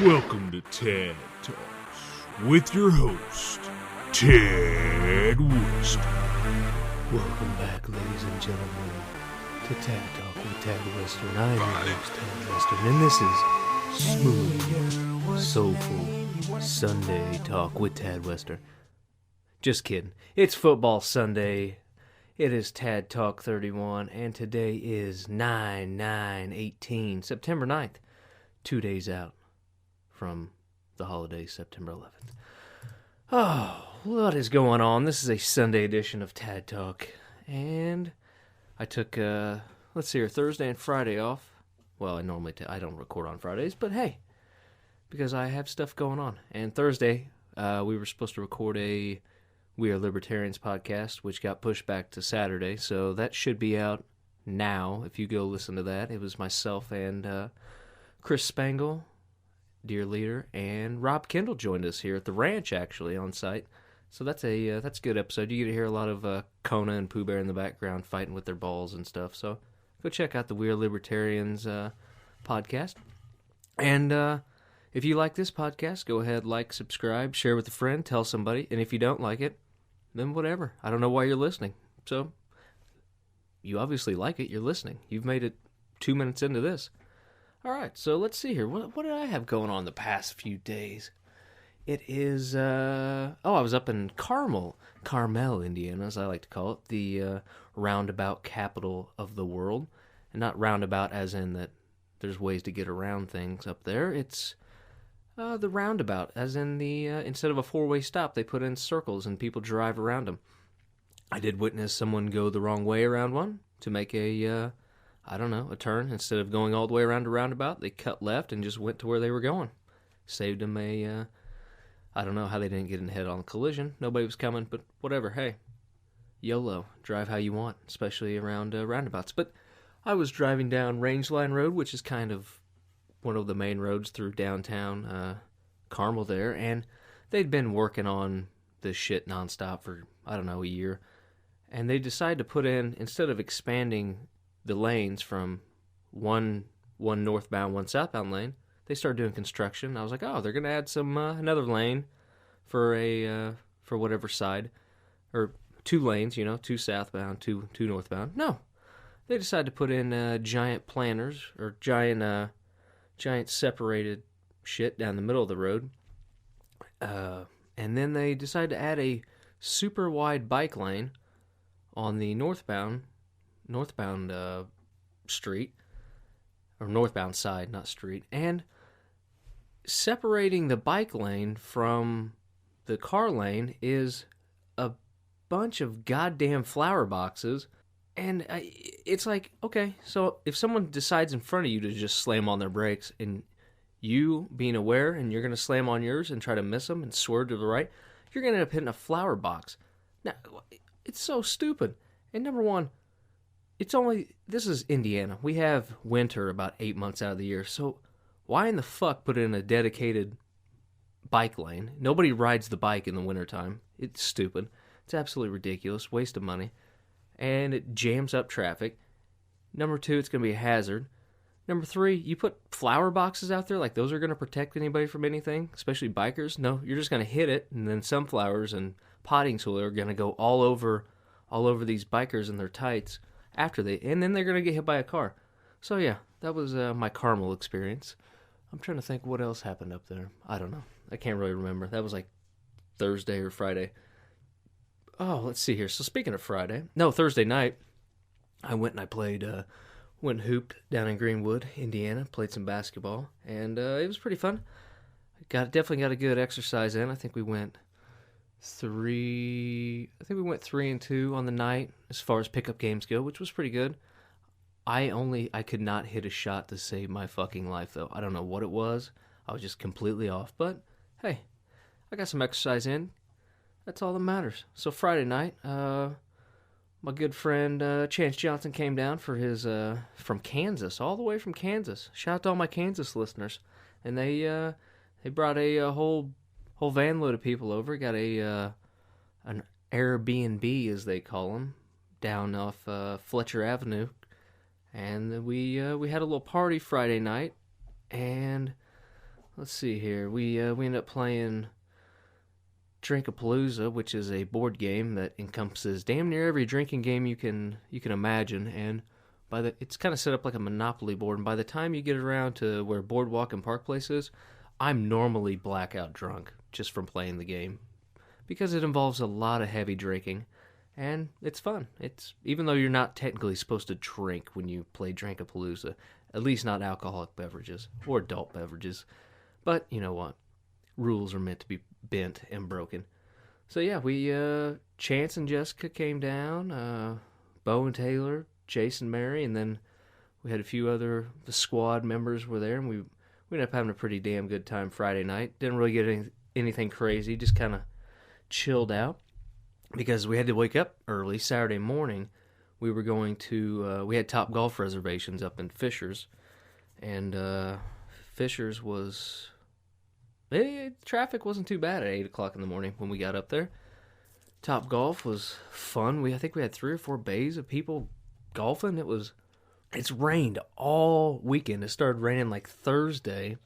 Welcome to Tad Talks with your host, Tad West. Welcome back, ladies and gentlemen, to Tad Talk with Tad Western. I am your host, Tad Western, and this is Smooth, Soulful Sunday Talk with Tad Western. Just kidding. It's Football Sunday. It is Tad Talk 31, and today is 9/9/18, September 9th, 2 days out from the holiday, September 11th. Oh, what is going on? This is a Sunday edition of Tad Talk, and I took, Thursday and Friday off. Well, I don't record on Fridays, but hey, because I have stuff going on. And Thursday, we were supposed to record a We Are Libertarians podcast, which got pushed back to Saturday, so that should be out now if you go listen to that. It was myself and Chris Spangle, dear leader, and Rob Kendall joined us here at the ranch, actually, on site. So that's a good episode. You get to hear a lot of Kona and Pooh Bear in the background fighting with their balls and stuff. So go check out the We Are Libertarians podcast. And if you like this podcast, go ahead, like, subscribe, share with a friend, tell somebody. And if you don't like it, then whatever. I don't know why you're listening. So you obviously like it. You're listening. You've made it 2 minutes into this. All right, so let's see here. What did I have going on the past few days? It is, I was up in Carmel, Indiana, as I like to call it, the roundabout capital of the world. And not roundabout as in that there's ways to get around things up there. It's the roundabout, as in the, instead of a four-way stop, they put in circles and people drive around them. I did witness someone go the wrong way around one to make a turn. Instead of going all the way around a roundabout, they cut left and just went to where they were going. Saved them I don't know how they didn't get in head-on collision. Nobody was coming, but whatever. Hey, YOLO. Drive how you want, especially around roundabouts. But I was driving down Rangeline Road, which is kind of one of the main roads through downtown Carmel there, and they'd been working on this shit nonstop for, a year. And they decided to put in, instead of expanding the lanes from one northbound, one southbound lane, they started doing construction. I was like, oh, they're going to add some another lane for for whatever side, or two lanes, two southbound, two northbound. No, they decided to put in giant planters or giant separated shit down the middle of the road, and then they decided to add a super wide bike lane on the northbound street, or northbound side, not street, and separating the bike lane from the car lane is a bunch of goddamn flower boxes. And it's like, okay, so if someone decides in front of you to just slam on their brakes, and you being aware and you're going to slam on yours and try to miss them and swerve to the right, you're going to end up hitting a flower box. Now, it's so stupid. And number one, this is Indiana. We have winter about 8 months out of the year. So why in the fuck put in a dedicated bike lane? Nobody rides the bike in the wintertime. It's stupid. It's absolutely ridiculous. Waste of money. And it jams up traffic. Number two, it's going to be a hazard. Number three, you put flower boxes out there like those are going to protect anybody from anything, especially bikers. No, you're just going to hit it, and then sunflowers and potting soil are going to go all over these bikers in their tights and then they're going to get hit by a car. So yeah, that was my Carmel experience. I'm trying to think what else happened up there. I don't know. I can't really remember. That was like Thursday or Friday. Oh, let's see here. So speaking of Thursday night, I went and I played, went and hooped down in Greenwood, Indiana, played some basketball, and it was pretty fun. Definitely got a good exercise in. I think we went 3-2 on the night as far as pickup games go, which was pretty good. I could not hit a shot to save my fucking life, though. I don't know what it was. I was just completely off. But, hey, I got some exercise in. That's all that matters. So Friday night, my good friend Chance Johnson came down for his, from Kansas, all the way from Kansas. Shout out to all my Kansas listeners. And they brought a whole van load of people over. Got an Airbnb, as they call them, down off Fletcher Avenue. And we had a little party Friday night. And let's see here. We ended up playing Drinkapalooza, which is a board game that encompasses damn near every drinking game you can imagine, and it's kind of set up like a Monopoly board. And by the time you get around to where Boardwalk and Park Place is, I'm normally blackout drunk just from playing the game because it involves a lot of heavy drinking, and it's fun. It's even though you're not technically supposed to drink when you play Drinkapalooza, at least not alcoholic beverages or adult beverages. But you know what? Rules are meant to be bent and broken. So yeah, we Chance and Jessica came down, Bo and Taylor, Jason, Mary, and then we had a few other the squad members were there, and we ended up having a pretty damn good time Friday night. Didn't really get anything crazy, just kind of chilled out because we had to wake up early Saturday morning. We were going to we had Top Golf reservations up in Fishers, and Fishers was traffic wasn't too bad at 8 o'clock in the morning when we got up there. Top Golf was fun. I think we had 3 or 4 bays of people golfing. It's rained all weekend. It started raining like Thursday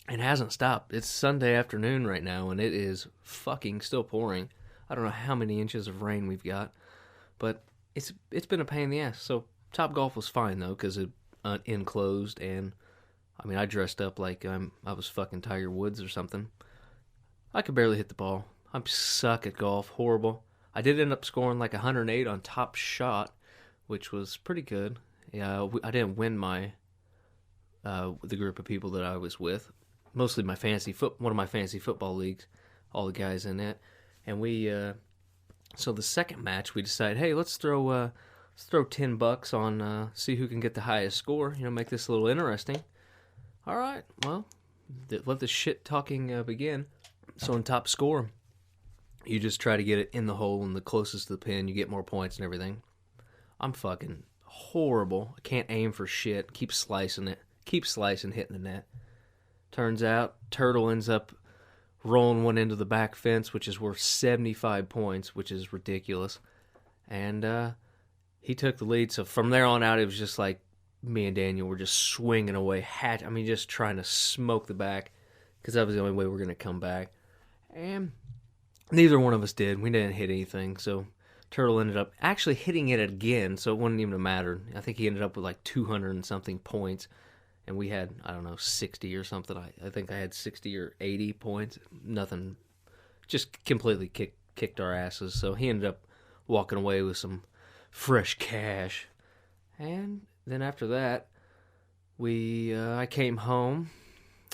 and hasn't stopped. It's Sunday afternoon right now, and it is fucking still pouring. I don't know how many inches of rain we've got, but it's been a pain in the ass. So Top Golf was fine though, because it enclosed, and I mean I dressed up like I was fucking Tiger Woods or something. I could barely hit the ball. I suck at golf, horrible. I did end up scoring like 108 on Top Shot, which was pretty good. Yeah, I didn't win my the group of people that I was with. Mostly one of my fantasy football leagues, all the guys in it, and we. So the second match, we decided, hey, let's throw $10 on see who can get the highest score. Make this a little interesting. All right, well, let the shit talking begin. So in top score, you just try to get it in the hole and the closest to the pin, you get more points and everything. I'm fucking horrible. I can't aim for shit. Keep slicing, hitting the net. Turns out, Turtle ends up rolling one into the back fence, which is worth 75 points, which is ridiculous. And he took the lead. So from there on out, it was just like me and Daniel were just swinging away, just trying to smoke the back, because that was the only way we were going to come back. And neither one of us did. We didn't hit anything, so Turtle ended up actually hitting it again, so it wouldn't even have mattered. I think he ended up with like 200 and something points, and we had, 60 or something. I think I had 60 or 80 points. Nothing, just completely kicked our asses. So he ended up walking away with some fresh cash. And then after that, I came home.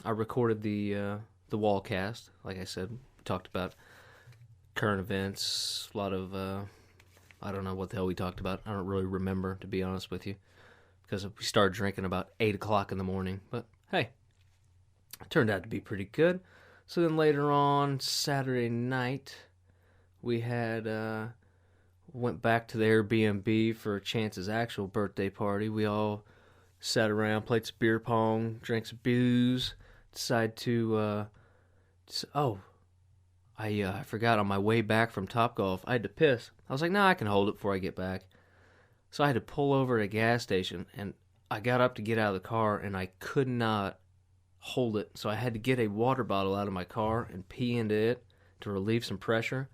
I recorded the Wallcast. Like I said, we talked about current events, a lot of, I don't know what the hell we talked about. I don't really remember, to be honest with you, because we started drinking about 8 o'clock in the morning. But hey, it turned out to be pretty good. So then later on, Saturday night, we went back to the Airbnb for Chance's actual birthday party. We all sat around, played some beer pong, drank some booze, decided to, I forgot on my way back from Topgolf, I had to piss. I was like, nah, I can hold it before I get back. So I had to pull over at a gas station, and I got up to get out of the car, and I could not hold it. So I had to get a water bottle out of my car and pee into it to relieve some pressure.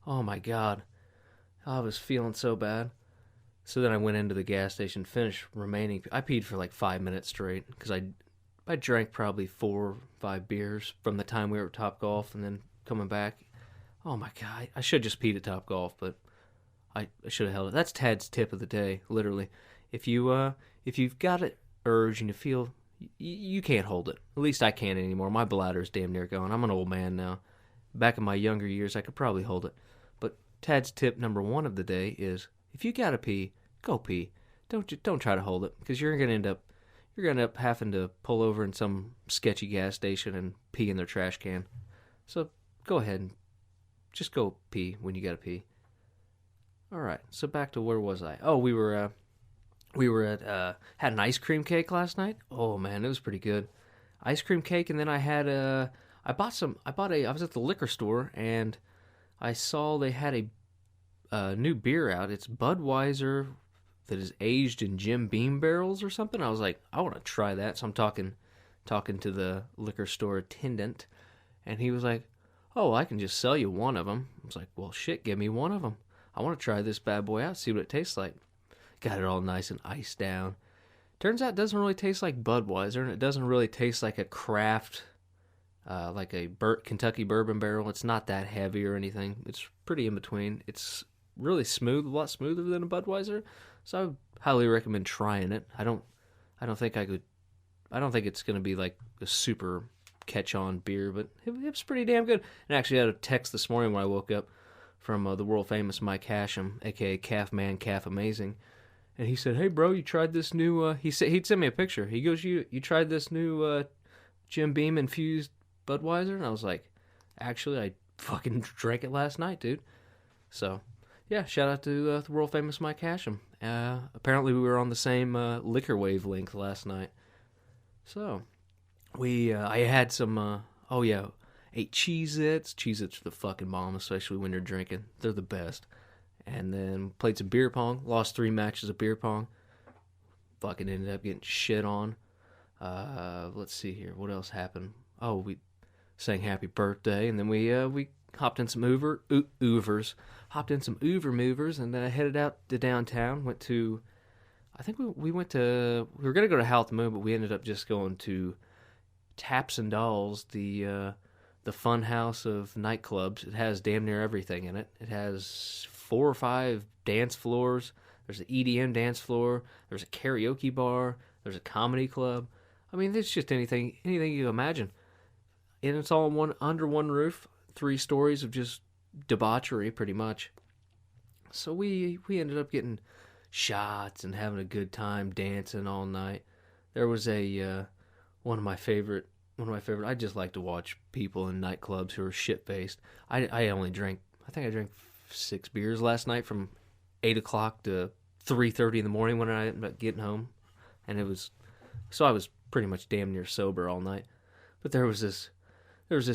Oh my God. I was feeling so bad. So then I went into the gas station, finished remaining. I peed for like 5 minutes straight, because I drank probably 4 or 5 beers from the time we were at Topgolf and then coming back. Oh my God, I should just peed at Topgolf, but I should have held it. That's Tad's tip of the day, literally. If you've got an urge and you feel you can't hold it. At least I can't anymore. My bladder's damn near gone. I'm an old man now. Back in my younger years, I could probably hold it. But Tad's tip number 1 of the day is, if you gotta pee, go pee. Don't try to hold it, because you're gonna end up having to pull over in some sketchy gas station and pee in their trash can. So go ahead and just go pee when you gotta pee. All right, so back to where was I? Oh, we were at had an ice cream cake last night. Oh man, it was pretty good. Ice cream cake, and then I had I was at the liquor store, and I saw they had a new beer out. It's Budweiser that is aged in Jim Beam barrels or something. I was like, I want to try that. So I'm talking talking to the liquor store attendant, and he was like, "Oh, I can just sell you one of them." I was like, "Well, shit, give me one of them. I want to try this bad boy out, see what it tastes like." Got it all nice and iced down. Turns out it doesn't really taste like Budweiser, and it doesn't really taste like a craft, like a Kentucky bourbon barrel. It's not that heavy or anything. It's pretty in between. It's really smooth, a lot smoother than a Budweiser. So I would highly recommend trying it. I don't think it's going to be like a super catch-on beer, but it was pretty damn good. And actually, I had a text this morning when I woke up from the world-famous Mike Hashem, a.k.a. Calf Man, Calf Amazing. And he said, "Hey, bro, you tried this new..." He'd send me a picture. He goes, you tried this new Jim Beam-infused Budweiser?" And I was like, "Actually, I fucking drank it last night, dude." So, yeah, shout out to the world-famous Mike Hashem. Apparently, we were on the same liquor wavelength last night. So, I had some, ate Cheez-Its. Cheez-Its are the fucking bomb, especially when you're drinking. They're the best. And then played some beer pong. Lost 3 matches of beer pong. Fucking ended up getting shit on. Let's see here. What else happened? Oh, we sang Happy Birthday. And then we hopped in some Ubers. Hopped in some Uber movers. And then I headed out to downtown. Went to... I think we went to... We were going to go to Half Moon, but we ended up just going to Taps and Dolls, the fun house of nightclubs. It has damn near everything in it. It has 4 or 5 dance floors. There's an EDM dance floor. There's a karaoke bar. There's a comedy club. I mean, it's just anything you imagine. And it's all under one roof. 3 stories of just debauchery, pretty much. So we ended up getting shots and having a good time dancing all night. There was one of my favorite. I just like to watch people in nightclubs who are shit-faced. I think I drank 6 beers last night from 8 o'clock to 3:30 in the morning when I ended up getting home. And I was pretty much damn near sober all night. But there was this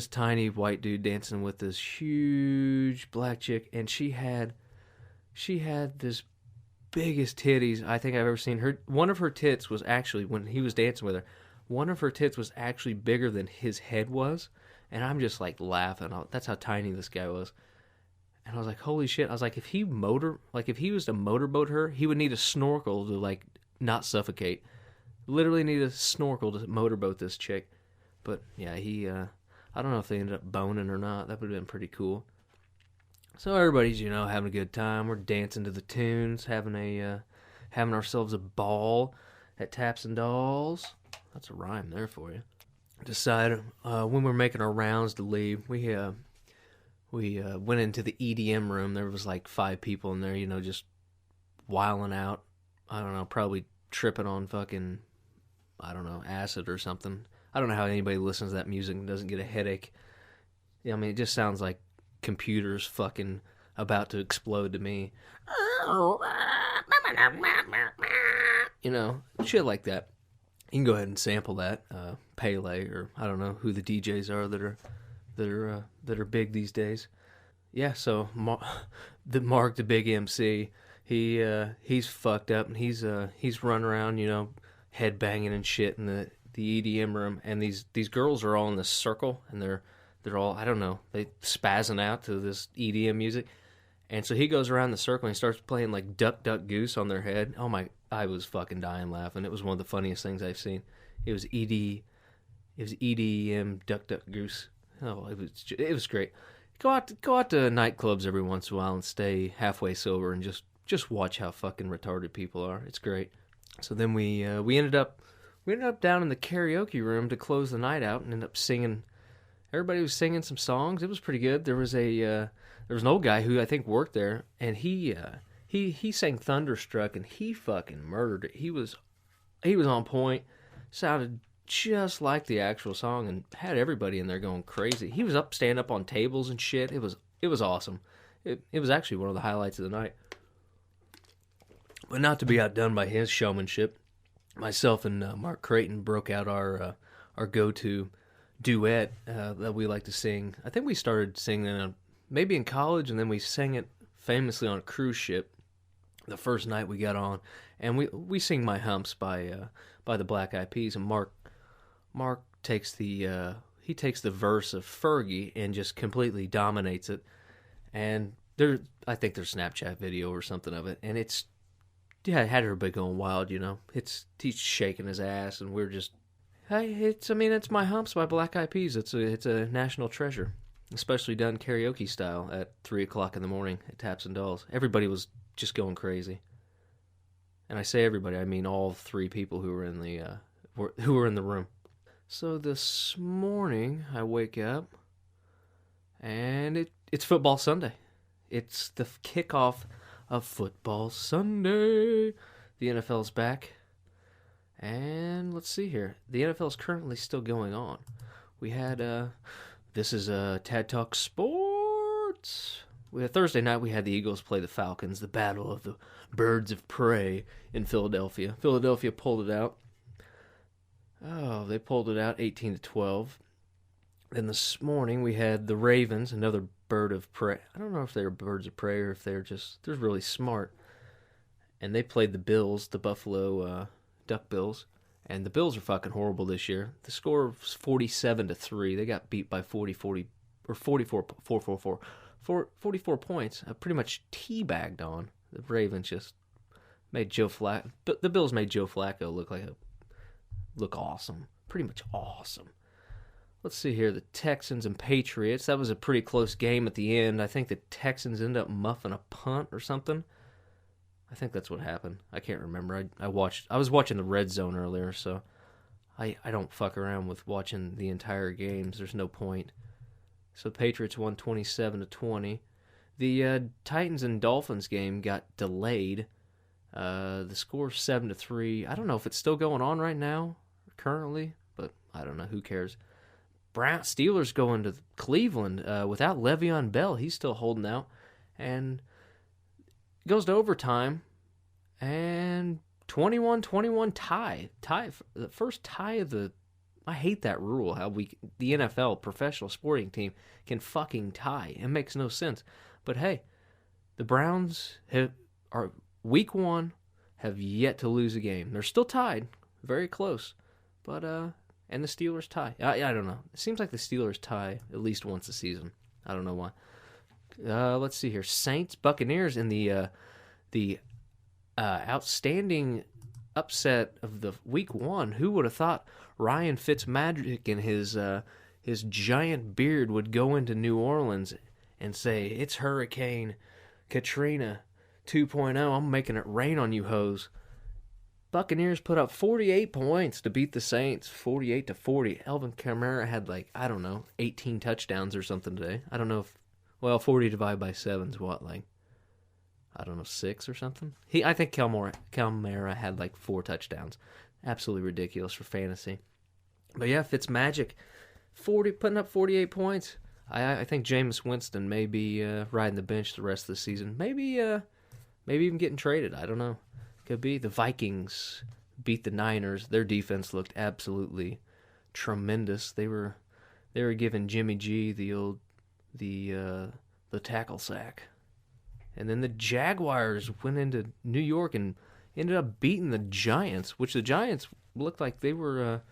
tiny white dude dancing with this huge black chick, and she had this biggest titties I think I've ever seen. One of her tits was actually, when he was dancing with her, one of her tits was actually bigger than his head was, and I'm just like laughing. That's how tiny this guy was. And I was like, holy shit. I was like, if he was to motorboat her, he would need a snorkel to like not suffocate. Literally need a snorkel to motorboat this chick. But yeah, I don't know if they ended up boning or not. That would have been pretty cool. So everybody's, having a good time. We're dancing to the tunes, having ourselves a ball at Taps and Dolls. That's a rhyme there for you. Decided when we're making our rounds to leave, we went into the EDM room. There was like 5 people in there, just wilding out. I don't know, probably tripping on fucking, I don't know, acid or something. I don't know how anybody listens to that music and doesn't get a headache. I mean, it just sounds like computers fucking about to explode to me. Shit like that. You can go ahead and sample that, Pele, or I don't know who the DJs are that are big these days. Yeah, so Mark, the big MC, he's fucked up, and he's running around, head banging and shit in the EDM room, and these girls are all in this circle, and they're all, I don't know, they spazzing out to this EDM music. And so he goes around the circle and he starts playing like Duck Duck Goose on their head. Oh my, I was fucking dying laughing. It was one of the funniest things I've seen. It was EDM Duck Duck Goose. Oh, it was great. Go out to nightclubs every once in a while and stay halfway sober and just watch how fucking retarded people are. It's great. So then we ended up down in the karaoke room to close the night out and ended up singing. Everybody was singing some songs. It was pretty good. There was an old guy who I think worked there, and he sang Thunderstruck, and he fucking murdered it. He was on point, sounded just like the actual song, and had everybody in there going crazy. He was standing up on tables and shit. It was awesome. It was actually one of the highlights of the night. But not to be outdone by his showmanship, myself and Mark Creighton broke out our go-to duet that we like to sing. I think we started singing it maybe in college, and then we sang it famously on a cruise ship the first night we got on. And we sing My Humps by the Black Eyed Peas, and Mark takes the verse of Fergie and just completely dominates it. And I think there's a Snapchat video or something of it, and it had everybody going wild, you know. He's shaking his ass, and we're just, hey, it's My Humps by Black Eyed Peas. It's a national treasure, especially done karaoke style at 3:00 in the morning at Taps and Dolls. Everybody was just going crazy, and I say everybody, I mean all 3 people who were in the room. So this morning I wake up, and it's football Sunday. It's the kickoff of football Sunday. The NFL's back. And let's see here. The NFL is currently still going on. We had, this is Tad Talk Sports. Thursday night we had the Eagles play the Falcons, the battle of the birds of prey in Philadelphia. Philadelphia pulled it out. Oh, they pulled it out 18-12. Then this morning we had the Ravens, another bird of prey. I don't know if they're birds of prey or if they're really smart. And they played the Bills, the Buffalo Duck Bills. And the Bills are fucking horrible this year. The score was 47-3. They got beat by 44 points. Pretty much teabagged on. The Ravens just made the Bills made Joe Flacco look awesome. Pretty much awesome. Let's see here. The Texans and Patriots. That was a pretty close game at the end. I think the Texans ended up muffing a punt or something. I think that's what happened. I can't remember. I was watching the Red Zone earlier, so I don't fuck around with watching the entire games. There's no point. So the Patriots won 27-20. The Titans and Dolphins game got delayed. The score 7-3. I don't know if it's still going on right now, currently, but I don't know. Who cares? Steelers going to Cleveland without Le'Veon Bell. He's still holding out. And it goes to overtime. And 21-21 tie. The first tie of the... I hate that rule, how the NFL, professional sporting team, can fucking tie. It makes no sense. But hey, the Browns are week 1, have yet to lose a game. They're still tied. Very close. But, and the Steelers tie. I don't know. It seems like the Steelers tie at least once a season. I don't know why. Let's see here. Saints, Buccaneers in the outstanding upset of the week 1. Who would have thought Ryan Fitzmagic and his giant beard would go into New Orleans and say, it's Hurricane Katrina 2.0. I'm making it rain on you hoes. Buccaneers put up 48 points to beat the Saints, 48-40. Alvin Kamara had 18 touchdowns or something today. I don't know if 40 divided by 7 is what, 6 or something? I think Kamara had 4 touchdowns. Absolutely ridiculous for fantasy. But yeah, Fitzmagic, putting up 48 points. I think Jameis Winston may be riding the bench the rest of the season. Maybe even getting traded. I don't know. Could be. The Vikings beat the Niners. Their defense looked absolutely tremendous. They were giving Jimmy G the tackle sack. And then the Jaguars went into New York and ended up beating the Giants, which the Giants looked like they were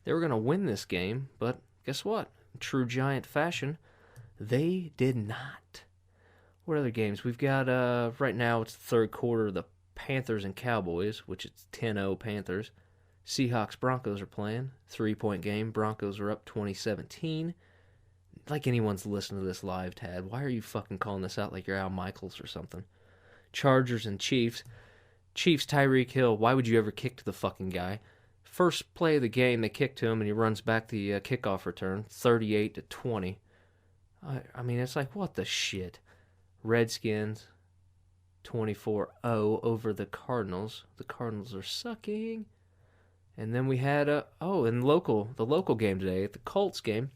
going to win this game. But guess what? In true Giant fashion, they did not. What other games? We've got, right now it's the third quarter, the Panthers and Cowboys, which it's 10-0 Panthers. Seahawks Broncos are playing. 3-point game. Broncos are up 2017. Like anyone's listening to this live, Tad. Why are you fucking calling this out like you're Al Michaels or something? Chargers and Chiefs. Chiefs Tyreek Hill. Why would you ever kick to the fucking guy? First play of the game, they kick to him and he runs back the kickoff return. 38-20. I mean, it's like, what the shit? Redskins 24-0 over the Cardinals. The Cardinals are sucking. And then we had the local game today, the Colts game.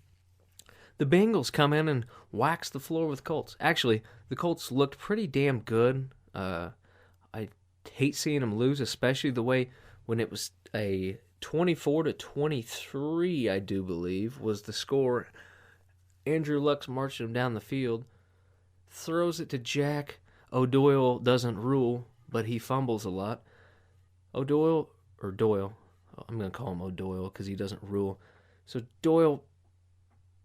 The Bengals come in and wax the floor with Colts. Actually, the Colts looked pretty damn good. I hate seeing them lose, especially the way when it was a 24-23, I do believe, was the score. Andrew Luck's marching him down the field. Throws it to Jack. O'Doyle doesn't rule, but he fumbles a lot. Doyle. I'm going to call him O'Doyle because he doesn't rule. So Doyle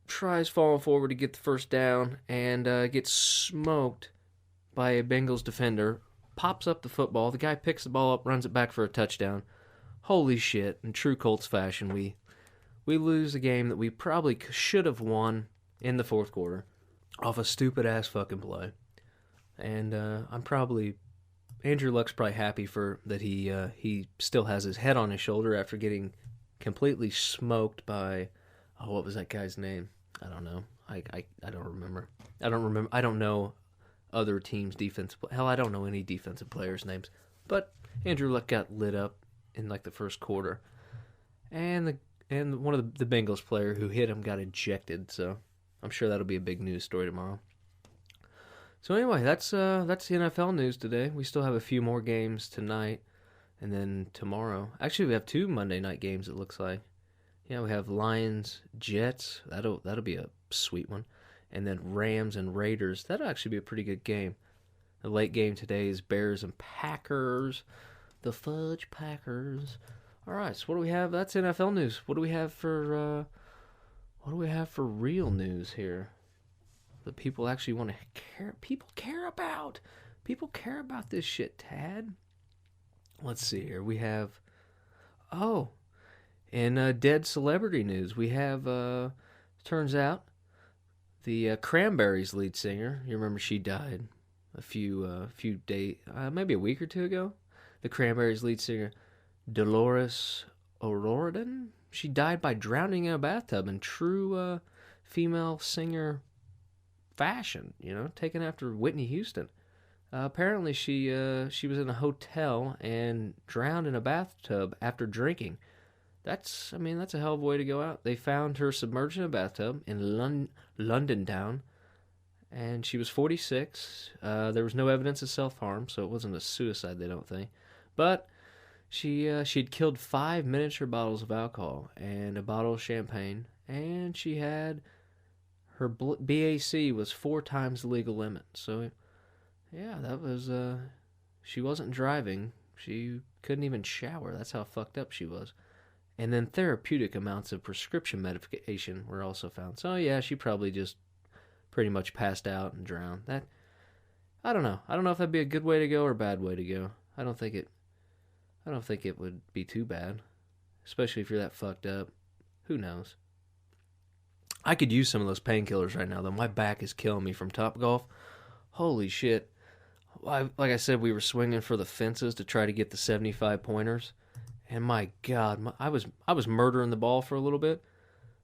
tries falling forward to get the first down and gets smoked by a Bengals defender. Pops up the football. The guy picks the ball up, runs it back for a touchdown. Holy shit. In true Colts fashion, we lose a game that we probably should have won in the fourth quarter off a stupid-ass fucking play. And Andrew Luck's probably happy that he still has his head on his shoulder after getting completely smoked by, what was that guy's name? I don't know. I don't remember. I don't know other teams' defense. Hell, I don't know any defensive players' names. But Andrew Luck got lit up in like the first quarter, and one of the Bengals player who hit him got ejected. So I'm sure that'll be a big news story tomorrow. So anyway, that's the NFL news today. We still have a few more games tonight, and then tomorrow. Actually, we have 2 Monday night games. It looks like. Yeah, we have Lions, Jets. That'll be a sweet one, and then Rams and Raiders. That'll actually be a pretty good game. The late game today is Bears and Packers. The Fudge Packers. All right, so what do we have? That's NFL news. What do we have for real news here? That people actually want to care. People care about. People care about this shit, Tad. Let's see here. We have. In dead celebrity news, we have. Turns out, the Cranberries lead singer. You remember she died a few days, maybe a week or two ago. The Cranberries lead singer, Dolores O'Riordan. She died by drowning in a bathtub in true female singer fashion, taken after Whitney Houston. Apparently she was in a hotel and drowned in a bathtub after drinking. That's a hell of a way to go out. They found her submerged in a bathtub in London town, and she was 46. There was no evidence of self-harm, so it wasn't a suicide, they don't think. But she'd killed 5 miniature bottles of alcohol and a bottle of champagne, and she had her BAC was 4 times the legal limit. So, yeah, that was she wasn't driving. She couldn't even shower. That's how fucked up she was. And then therapeutic amounts of prescription medication were also found. So, yeah, she probably just pretty much passed out and drowned. I don't know. I don't know if that'd be a good way to go or a bad way to go. I don't think it would be too bad, especially if you're that fucked up. Who knows? I could use some of those painkillers right now, though. My back is killing me from Topgolf. Holy shit. Like I said, we were swinging for the fences to try to get the 75 pointers. And my God, I was murdering the ball for a little bit.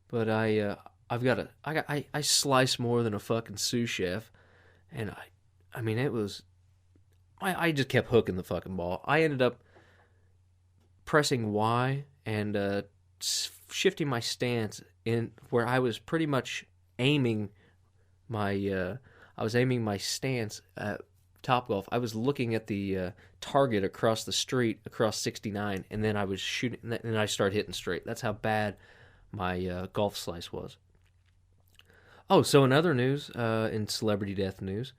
But I slice more than a fucking sous chef. And I just kept hooking the fucking ball. I ended up pressing Y and shifting my stance in where I was pretty much aiming my stance at Topgolf. I was looking at the target across the street, across 69, and then I was shooting, and I started hitting straight. That's how bad my golf slice was. Oh, so in other news, in celebrity death news,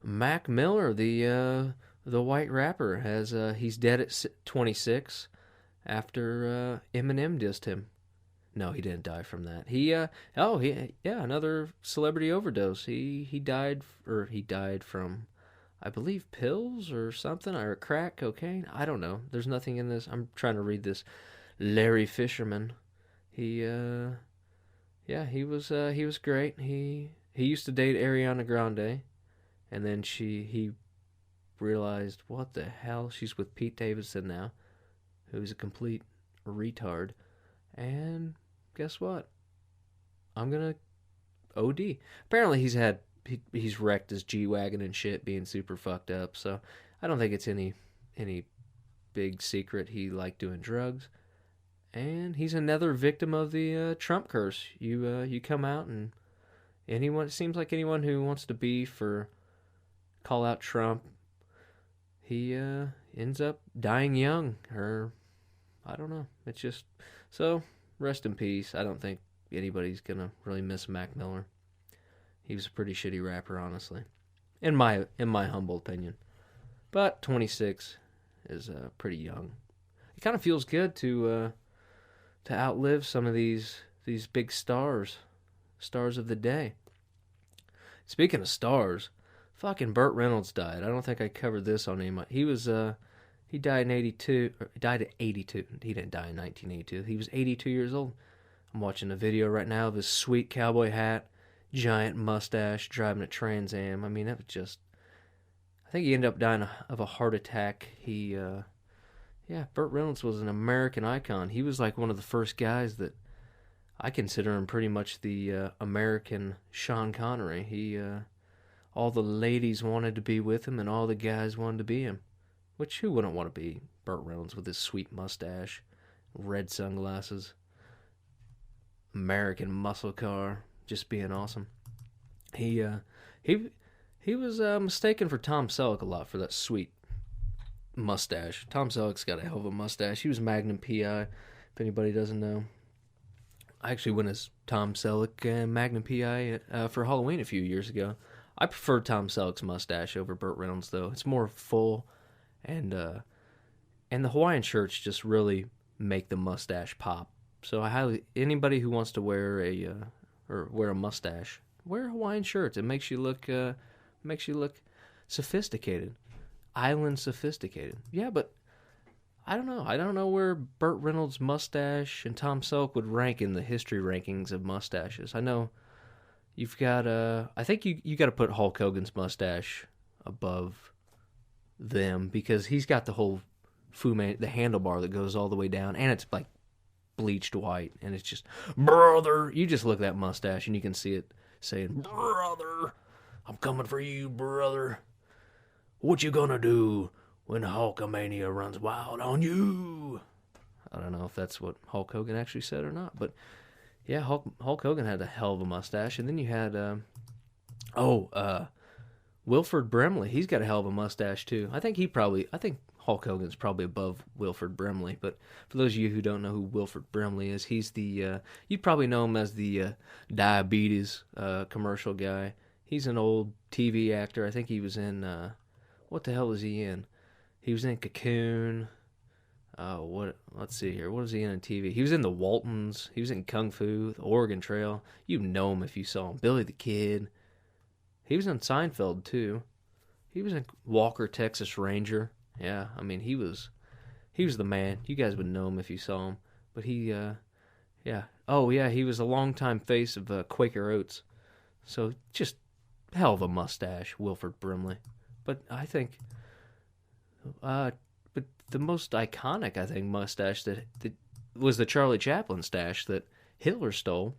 Mac Miller, the white rapper, he's dead at 26 after Eminem dissed him. No, he didn't die from that. Another celebrity overdose. He died from, I believe, pills or something, or crack cocaine. I don't know. There's nothing in this. I'm trying to read this. Larry Fisherman. He was great. He used to date Ariana Grande, and then he realized, what the hell? She's with Pete Davidson now, who's a complete retard. And guess what? I'm gonna OD. Apparently he's wrecked his G-Wagon and shit, being super fucked up. So I don't think it's any big secret he liked doing drugs. And he's another victim of the Trump curse. You come out, and it seems like anyone who wants to beef or call out Trump, he ends up dying young, or I don't know. It's just, so rest in peace. I don't think anybody's gonna really miss Mac Miller. He was a pretty shitty rapper, honestly, in my humble opinion. But 26 is pretty young. It kind of feels good to outlive some of these these big stars of the day. Speaking of stars, fucking Burt Reynolds died. I don't think I covered this on any. He died in 82. Died at 82. He didn't die in 1982. He was 82 years old. I'm watching a video right now of his sweet cowboy hat, giant mustache, driving a Trans Am. I mean, that was just... I think he ended up dying of a heart attack. Burt Reynolds was an American icon. He was like one of the first guys that I consider him pretty much the American Sean Connery. All the ladies wanted to be with him, and all the guys wanted to be him. Which, who wouldn't want to be Burt Reynolds with his sweet mustache, red sunglasses, American muscle car, just being awesome. He was mistaken for Tom Selleck a lot for that sweet mustache. Tom Selleck's got a hell of a mustache. He was Magnum P.I., if anybody doesn't know. I actually went as Tom Selleck and Magnum P.I. For Halloween a few years ago. I prefer Tom Selleck's mustache over Burt Reynolds, though. It's more full, and the Hawaiian shirts just really make the mustache pop. So anybody who wants to wear a mustache, wear Hawaiian shirts. It makes you look sophisticated, island sophisticated. Yeah, but I don't know. I don't know where Burt Reynolds' mustache and Tom Selleck would rank in the history rankings of mustaches. I know you've got I think you got to put Hulk Hogan's mustache above them because he's got the whole the handlebar that goes all the way down, and it's like bleached white, and it's just, brother. You just look at that mustache and you can see it saying, brother, I'm coming for you, brother. What you gonna do when Hulkamania runs wild on you? I don't know if that's what Hulk Hogan actually said or not, but yeah, Hulk Hogan had a hell of a mustache. And then you had, Wilford Brimley. He's got a hell of a mustache too. I think Hulk Hogan's probably above Wilford Brimley, but for those of you who don't know who Wilford Brimley is, he's you'd probably know him as the diabetes commercial guy. He's an old TV actor. I think he was in, what the hell was he in? He was in Cocoon. Let's see here. What was he in TV? He was in The Waltons. He was in Kung Fu, The Oregon Trail. You'd know him if you saw him. Billy the Kid. He was in Seinfeld, too. He was in Walker, Texas Ranger. Yeah, I mean, he was the man. You guys would know him if you saw him. But he was a longtime face of Quaker Oats. So, just hell of a mustache, Wilford Brimley. But I think, but the most iconic, I think, mustache that was the Charlie Chaplin stash that Hitler stole.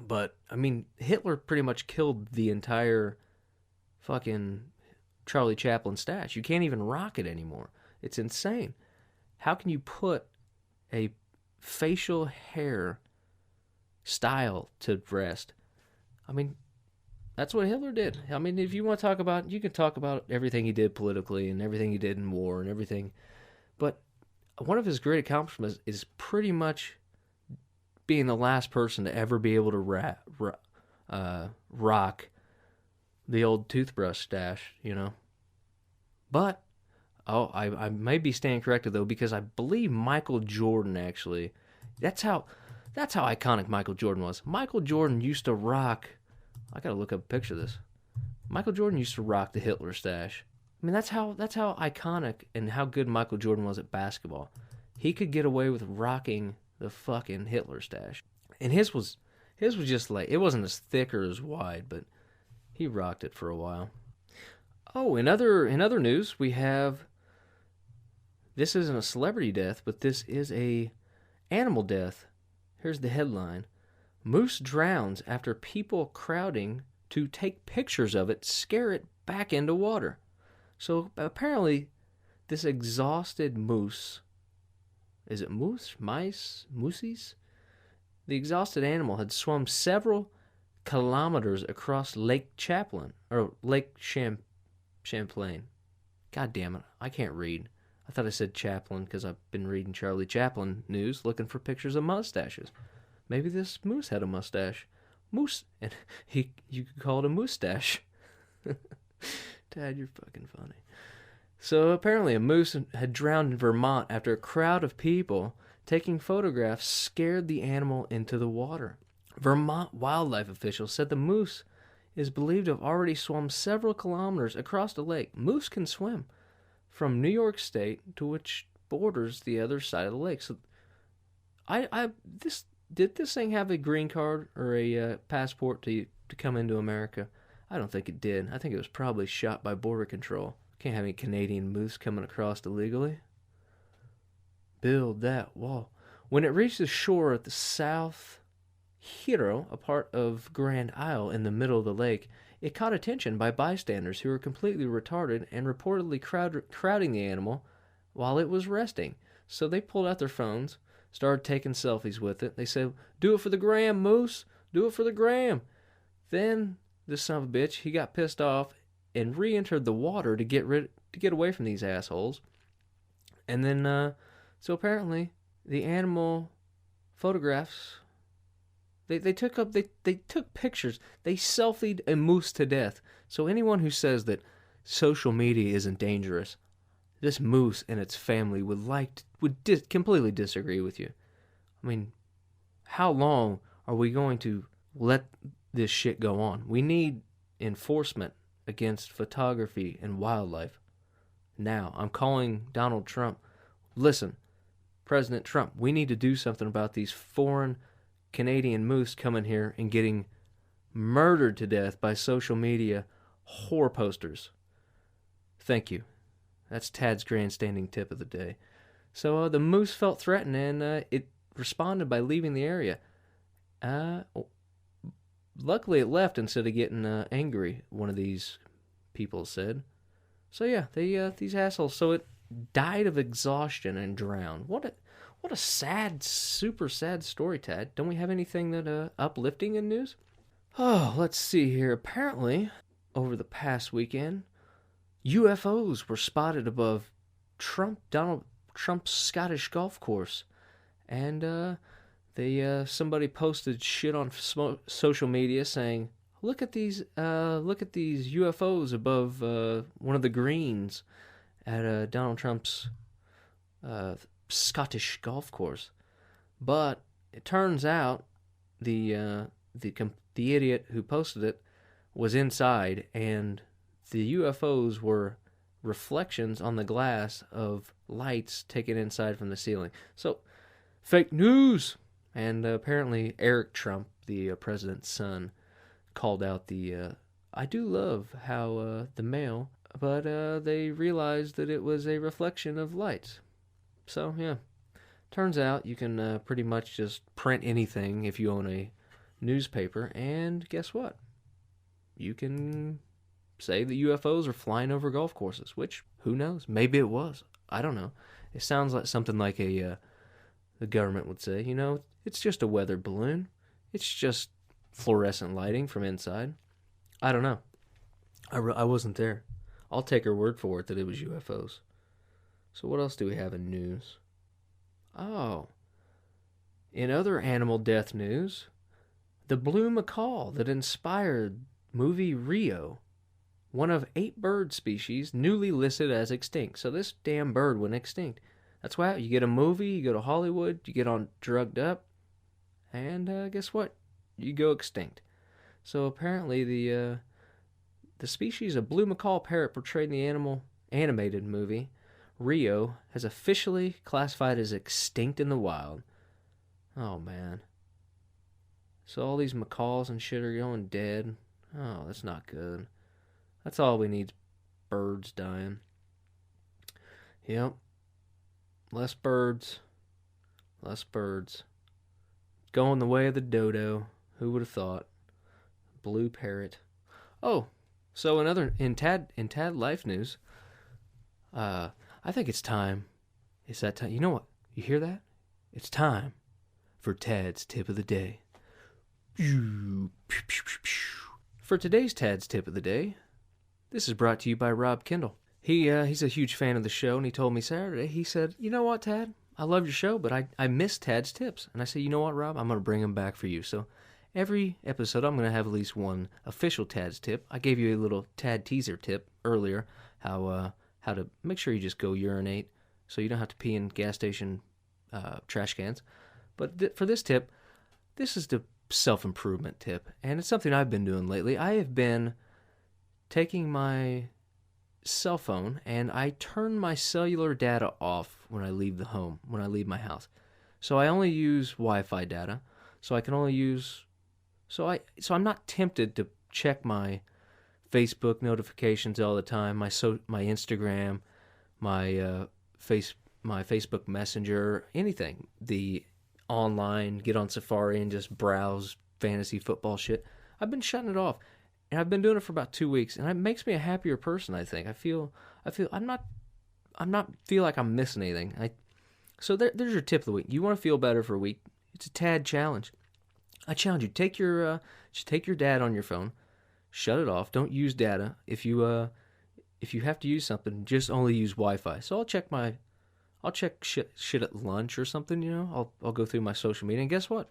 But, I mean, Hitler pretty much killed the entire fucking Charlie Chaplin stash. You can't even rock it anymore. It's insane. How can you put a facial hair style to rest? I mean, that's what Hitler did. I mean, if you want to talk about, you can talk about everything he did politically and everything he did in war and everything. But one of his great accomplishments is pretty much being the last person to ever be able to rock the old toothbrush stash, you know. But, I may be staying corrected, though, because I believe Michael Jordan, actually, that's how iconic Michael Jordan was. Michael Jordan used to rock, I gotta look up a picture of this. Michael Jordan used to rock the Hitler stash. I mean, that's how iconic and how good Michael Jordan was at basketball. He could get away with rocking the fucking Hitler stash. And his was just like, it wasn't as thick or as wide, but he rocked it for a while. Oh, in other news, we have, this isn't a celebrity death, but this is a animal death. Here's the headline. Moose drowns after people crowding to take pictures of it scare it back into water. So apparently this exhausted moose, is it moose? Mice? Moosies? The exhausted animal had swum several kilometers across Lake Champlain, or Lake Champlain. God damn it, I can't read. I thought I said Chaplin because I've been reading Charlie Chaplin news looking for pictures of mustaches. Maybe this moose had a mustache. Moose, and you could call it a moosestache. Dad, you're fucking funny. So apparently a moose had drowned in Vermont after a crowd of people taking photographs scared the animal into the water. Vermont wildlife officials said the moose is believed to have already swum several kilometers across the lake. Moose can swim from New York State to which borders the other side of the lake. So, did this thing have a green card or a passport to come into America? I don't think it did. I think it was probably shot by Border Control. Can't have any Canadian moose coming across illegally. Build that wall. When it reached the shore at the South Hero, a part of Grand Isle in the middle of the lake, it caught attention by bystanders who were completely retarded and reportedly crowding the animal while it was resting. So they pulled out their phones, started taking selfies with it. They said, "Do it for the gram, Moose. Do it for the gram." Then this son of a bitch, he got pissed off and re-entered the water to get away from these assholes. And then, so apparently, the animal photographs. They took pictures. They selfied a moose to death. So anyone who says that social media isn't dangerous, this moose and its family would completely disagree with you. I mean, how long are we going to let this shit go on? We need enforcement against photography and wildlife. Now, I'm calling Donald Trump. Listen, President Trump, we need to do something about these foreign Canadian moose coming here and getting murdered to death by social media whore posters. Thank you. That's Tad's grandstanding tip of the day. So the moose felt threatened and it responded by leaving the area. Luckily it left instead of getting angry, one of these people said. So yeah, these assholes. So it died of exhaustion and drowned. What a sad, super sad story, Tad. Don't we have anything that uplifting in news? Oh, let's see here. Apparently, over the past weekend, UFOs were spotted above Donald Trump's Scottish golf course, and somebody posted shit on social media saying, "Look at these UFOs above one of the greens at Donald Trump's Scottish golf course." But it turns out the idiot who posted it was inside, and the UFOs were reflections on the glass of lights taken inside from the ceiling. So, fake news! And apparently Eric Trump, the president's son, called out I do love how the mail, but they realized that it was a reflection of lights. So, yeah. Turns out you can pretty much just print anything if you own a newspaper, and guess what? You can say that UFOs are flying over golf courses, which, who knows? Maybe it was. I don't know. It sounds like something like the government would say, it's just a weather balloon. It's just fluorescent lighting from inside. I don't know. I wasn't there. I'll take her word for it that it was UFOs. So what else do we have in news? Oh. In other animal death news, the blue macaw that inspired movie Rio, one of 8 bird species newly listed as extinct. So this damn bird went extinct. That's why you get a movie, you go to Hollywood, you get on drugged up, and guess what? You go extinct. So apparently the species of blue macaw parrot portrayed in the animated movie Rio has officially classified as extinct in the wild. Oh man. So all these macaws and shit are going dead. Oh, that's not good. That's all we need, birds dying. Yep. Less birds. Less birds. Going the way of the dodo. Who would have thought? Blue parrot. Oh, so in Tad life news, I think it's time. It's that time. You know what? You hear that? It's time for Tad's tip of the day. For today's Tad's tip of the day, this is brought to you by Rob Kendall. He's a huge fan of the show, and he told me Saturday, he said, "You know what, Tad? I love your show, but I miss Tad's tips." And I said, "You know what, Rob? I'm going to bring them back for you." So every episode, I'm going to have at least one official Tad's tip. I gave you a little Tad teaser tip earlier, how to make sure you just go urinate so you don't have to pee in gas station trash cans. But for this tip, this is the self-improvement tip, and it's something I've been doing lately. I have been taking my cell phone and I turn my cellular data off when I leave the home, when I leave my house. So I only use Wi-Fi data. So I can only use so I'm not tempted to check my Facebook notifications all the time, my Instagram, my Facebook Messenger, anything. The online, get on Safari and just browse fantasy football shit. I've been shutting it off. And I've been doing it for about 2 weeks, and it makes me a happier person, I think. I feel feel like I'm missing anything. So there's your tip of the week. You want to feel better for a week? It's a tad challenge. I challenge you, take your data on your phone, shut it off. Don't use data. If you have to use something, just only use Wi-Fi. So I'll check shit at lunch or something. You know, I'll go through my social media, and guess what?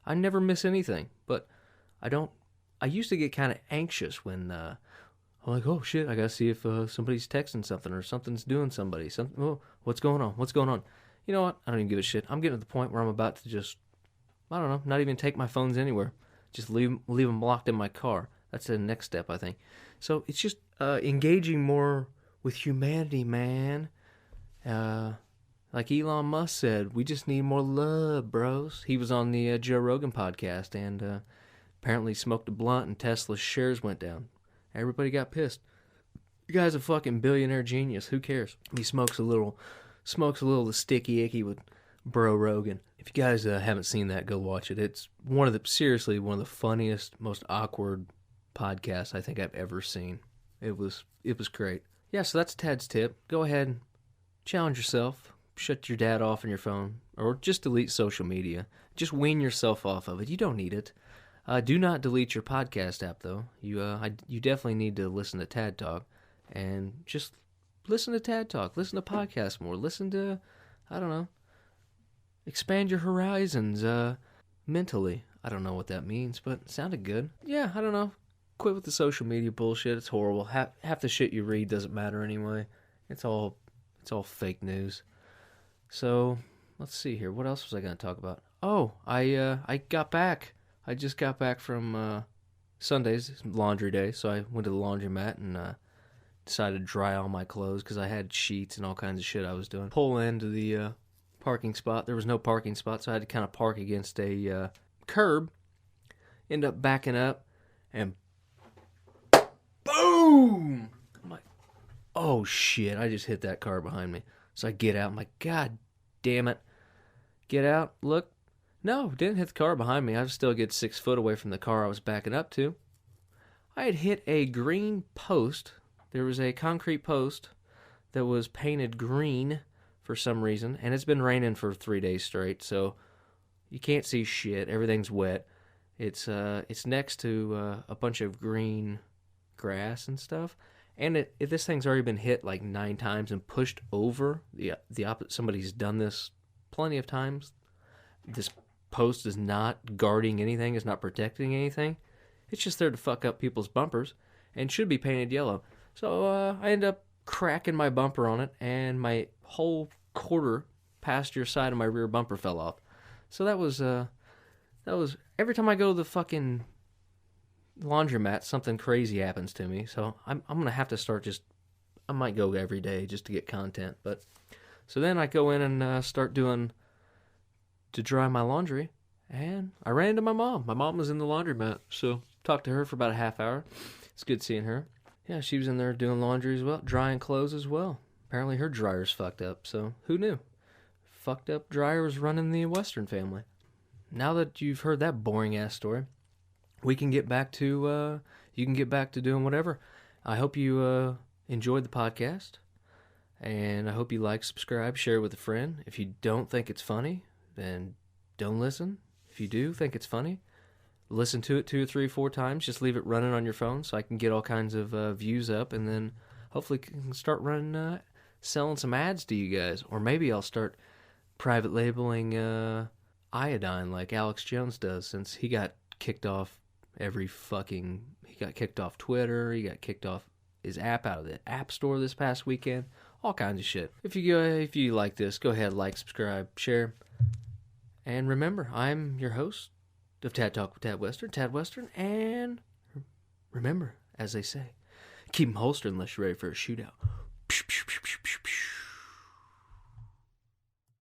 I never miss anything. But I used to get kind of anxious when I'm like, oh shit, I gotta see if somebody's texting something or something's doing somebody. Oh, what's going on? What's going on? You know what? I don't even give a shit. I'm getting to the point where I'm about to just, I don't know, not even take my phones anywhere. Just leave them locked in my car. That's the next step, I think. So it's just engaging more with humanity, man. Like Elon Musk said, we just need more love, bros. He was on the Joe Rogan podcast and apparently smoked a blunt and Tesla's shares went down. Everybody got pissed. The guy's a fucking billionaire genius. Who cares? He smokes a little the sticky icky with Bro Rogan. If you guys haven't seen that, go watch it. It's seriously one of the funniest, most awkward podcasts I think I've ever seen. It was great. Yeah, so that's Ted's tip. Go ahead and challenge yourself. Shut your data off on your phone, or just delete social media. Just wean yourself off of it. You don't need it. Do not delete your podcast app, though. You definitely need to listen to Tad Talk, and just listen to Tad Talk. Listen to podcasts more. Listen to, I don't know, expand your horizons mentally. I don't know what that means, but it sounded good. Yeah, I don't know. Quit with the social media bullshit. It's horrible. Half the shit you read doesn't matter anyway. It's all fake news. So let's see here. What else was I going to talk about? Oh, I got back. I just got back from Sunday's laundry day, so I went to the laundromat and decided to dry all my clothes because I had sheets and all kinds of shit I was doing. Pull into the parking spot. There was no parking spot, so I had to kind of park against a curb. End up backing up, and boom! I'm like, oh shit, I just hit that car behind me. So I get out, I'm like, God damn it. Get out, look. No, didn't hit the car behind me. I was still a good 6 foot away from the car I was backing up to. I had hit a green post. There was a concrete post that was painted green for some reason, and it's been raining for 3 days straight, so you can't see shit. Everything's wet. It's next to a bunch of green grass and stuff, and this thing's already been hit like 9 times and pushed over. Somebody's done this plenty of times. This post is not guarding anything, is not protecting anything. It's just there to fuck up people's bumpers and should be painted yellow. So I end up cracking my bumper on it, and my whole quarter passenger side of my rear bumper fell off. So that was every time I go to the fucking laundromat, something crazy happens to me. So I'm gonna have to start I might go every day just to get content. But so then I go in and start to dry my laundry, and I ran into my mom. My mom was in the laundromat, so talked to her for about a half hour. It's good seeing her. Yeah, she was in there doing laundry as well, drying clothes as well. Apparently her dryer's fucked up, so who knew? Fucked up dryer was running the Western family. Now that you've heard that boring ass story, we can get back to you can get back to doing whatever. I hope you enjoyed the podcast, and I hope you like, subscribe, share it with a friend. If you don't think it's funny, then don't listen. If you do think it's funny, listen to it 2 or 3 or 4 times. Just leave it running on your phone so I can get all kinds of views up, and then hopefully can start running, selling some ads to you guys. Or maybe I'll start private labeling iodine like Alex Jones does, since he got kicked off he got kicked off Twitter, he got kicked off his app out of the App Store this past weekend. all kinds of shit. If you like this, go ahead, like, subscribe, share. And remember, I'm your host of Tad Talk with Tad Western, and remember, as they say, keep 'em holstered unless you're ready for a shootout.